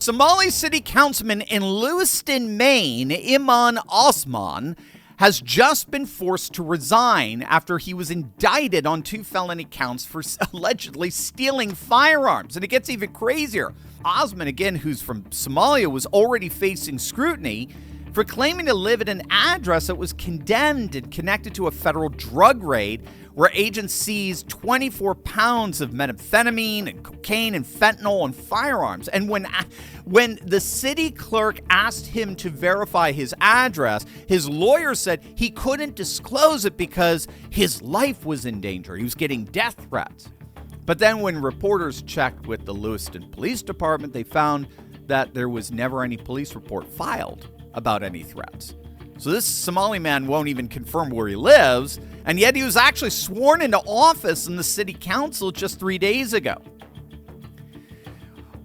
Somali city councilman in Lewiston, Maine, Iman Osman, has just been forced to resign after he was indicted on 2 felony counts for allegedly stealing firearms. And it gets even crazier. Osman, again, who's from Somalia, was already facing scrutiny for claiming to live at an address that was condemned and connected to a federal drug raid where agents seized 24 pounds of methamphetamine and cocaine and fentanyl and firearms. And when the city clerk asked him to verify his address, his lawyer said he couldn't disclose it because his life was in danger. He was getting death threats. But then when reporters checked with the Lewiston Police Department, they found that there was never any police report filed about any threats. So this Somali man won't even confirm where he lives, and yet he was actually sworn into office in the city council just 3 days ago.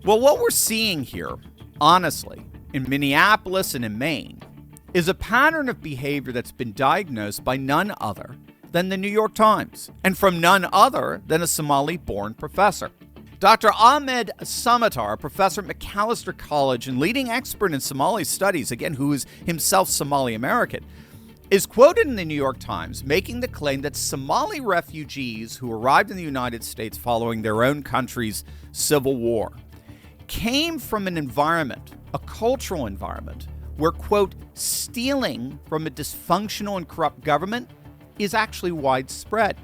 Well, what we're seeing here, honestly, in Minneapolis and in Maine, is a pattern of behavior that's been diagnosed by none other than the New York Times, and from none other than a Somali-born professor. Dr. Ahmed Samatar, professor at Macalester College and leading expert in Somali studies, again, who is himself Somali-American, is quoted in the New York Times making the claim that Somali refugees who arrived in the United States following their own country's civil war came from an environment, a cultural environment, where, quote, stealing from a dysfunctional and corrupt government is actually widespread.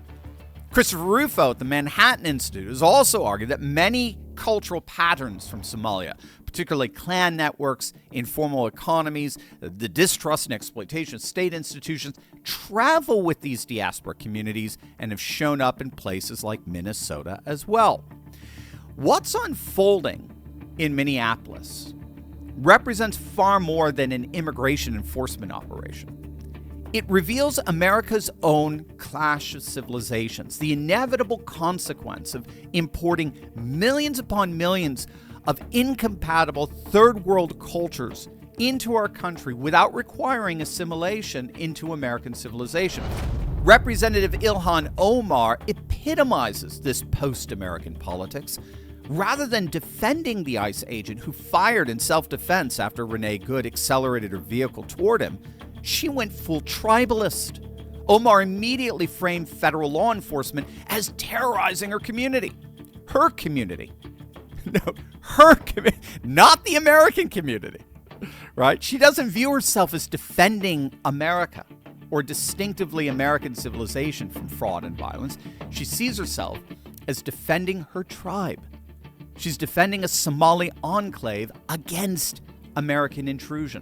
Christopher Rufo at the Manhattan Institute has also argued that many cultural patterns from Somalia, particularly clan networks, informal economies, the distrust and exploitation of state institutions, travel with these diaspora communities and have shown up in places like Minnesota as well. What's unfolding in Minneapolis represents far more than an immigration enforcement operation. It reveals America's own clash of civilizations, the inevitable consequence of importing millions upon millions of incompatible third world cultures into our country without requiring assimilation into American civilization. Representative Ilhan Omar epitomizes this post-American politics. Rather than defending the ICE agent who fired in self-defense after Renee Good accelerated her vehicle toward him, she went full tribalist. Omar immediately framed federal law enforcement as terrorizing her community. Her community. No, her community, not the American community, right? She doesn't view herself as defending America or distinctively American civilization from fraud and violence. She sees herself as defending her tribe. She's defending a Somali enclave against American intrusion.